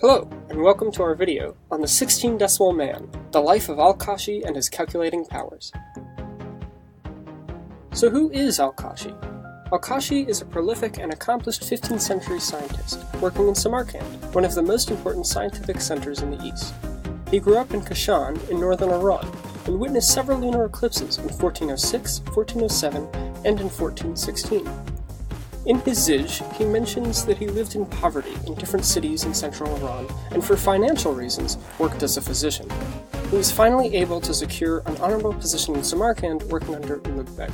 Hello, and welcome to our video on the 16 Decimal Man, the life of Al-Kashi and his calculating powers. So who is Al-Kashi? Al-Kashi is a prolific and accomplished 15th century scientist, working in Samarkand, one of the most important scientific centers in the East. He grew up in Kashan in northern Iran, and witnessed several lunar eclipses in 1406, 1407, and in 1416. In his Zij, he mentions that he lived in poverty in different cities in central Iran, and for financial reasons, worked as a physician. He was finally able to secure an honorable position in Samarkand working under Ulugh Beg.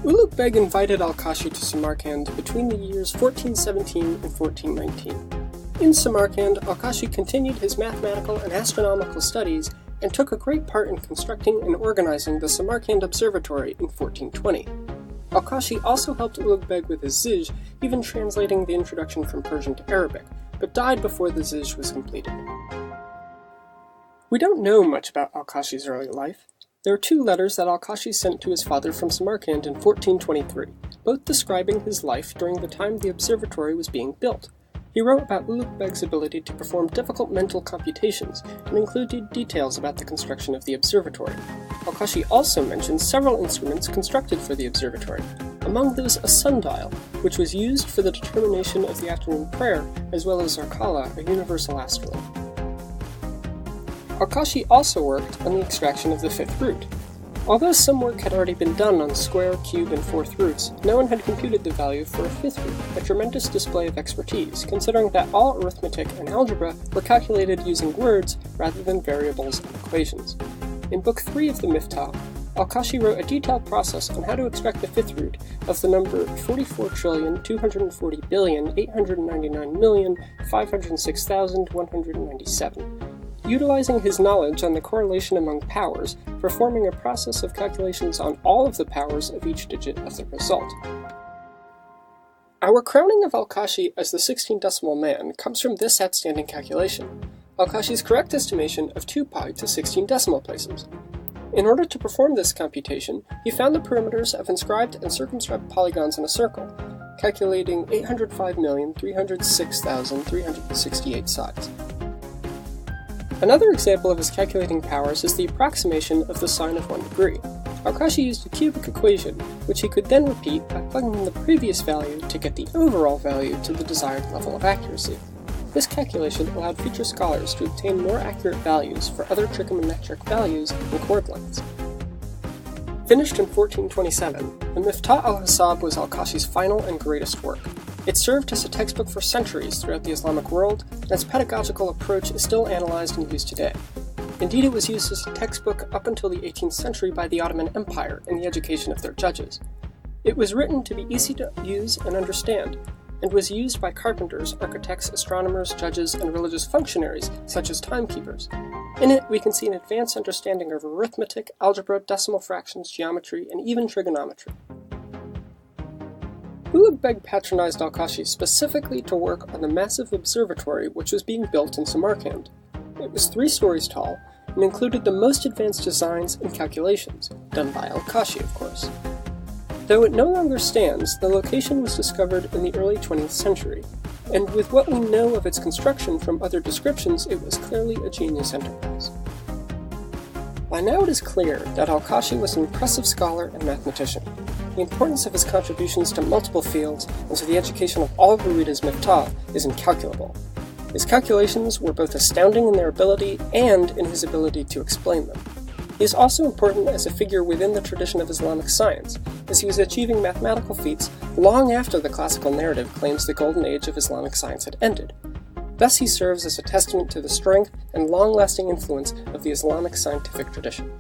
Ulugh Beg invited Al-Kashi to Samarkand between the years 1417 and 1419. In Samarkand, Al-Kashi continued his mathematical and astronomical studies and took a great part in constructing and organizing the Samarkand Observatory in 1420. Al-Kashi also helped Ulugh Beg with his Zij, even translating the introduction from Persian to Arabic, but died before the Zij was completed. We don't know much about Al-Kashi's early life. There are two letters that Al-Kashi sent to his father from Samarkand in 1423, both describing his life during the time the observatory was being built. He wrote about Ulugh Beg's ability to perform difficult mental computations and included details about the construction of the observatory. Al-Kashi also mentions several instruments constructed for the observatory, among those a sundial, which was used for the determination of the afternoon prayer, as well as Zarkala, a universal astrolabe. Al-Kashi also worked on the extraction of the fifth root. Although some work had already been done on square, cube, and fourth roots, no one had computed the value for a fifth root, a tremendous display of expertise, considering that all arithmetic and algebra were calculated using words rather than variables and equations. In Book 3 of the Miftah, Al-Kashi wrote a detailed process on how to extract the fifth root of the number 44,240,899,506,197. Utilizing his knowledge on the correlation among powers, performing a process of calculations on all of the powers of each digit of the result. Our crowning of Al-Kashi as the 16 Decimal Man comes from this outstanding calculation, Al-Kashi's correct estimation of 2 pi to 16 decimal places. In order to perform this computation, he found the perimeters of inscribed and circumscribed polygons in a circle, calculating 805,306,368 sides. Another example of his calculating powers is the approximation of the sine of 1 degree. Al-Kashi used a cubic equation, which he could then repeat by plugging in the previous value to get the overall value to the desired level of accuracy. This calculation allowed future scholars to obtain more accurate values for other trigonometric values and chord lengths. Finished in 1427, the Miftah al-Hisab was Al-Kashi's final and greatest work. It served as a textbook for centuries throughout the Islamic world, and its pedagogical approach is still analyzed and used today. Indeed, it was used as a textbook up until the 18th century by the Ottoman Empire in the education of their judges. It was written to be easy to use and understand, and was used by carpenters, architects, astronomers, judges, and religious functionaries, such as timekeepers. In it, we can see an advanced understanding of arithmetic, algebra, decimal fractions, geometry, and even trigonometry. Ulugh Beg patronized Al-Kashi specifically to work on the massive observatory which was being built in Samarkand. It was 3 stories tall, and included the most advanced designs and calculations, done by Al-Kashi, of course. Though it no longer stands, the location was discovered in the early 20th century, and with what we know of its construction from other descriptions, it was clearly a genius enterprise. By now it is clear that Al-Kashi was an impressive scholar and mathematician. The importance of his contributions to multiple fields and to the education of all who read his Miftah is incalculable. His calculations were both astounding in their ability and in his ability to explain them. He is also important as a figure within the tradition of Islamic science, as he was achieving mathematical feats long after the classical narrative claims the golden age of Islamic science had ended. Thus he serves as a testament to the strength and long-lasting influence of the Islamic scientific tradition.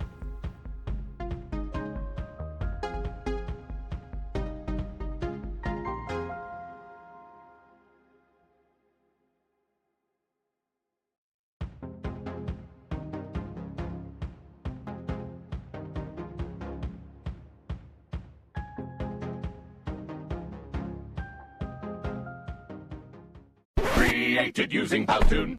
Created using Powtoon.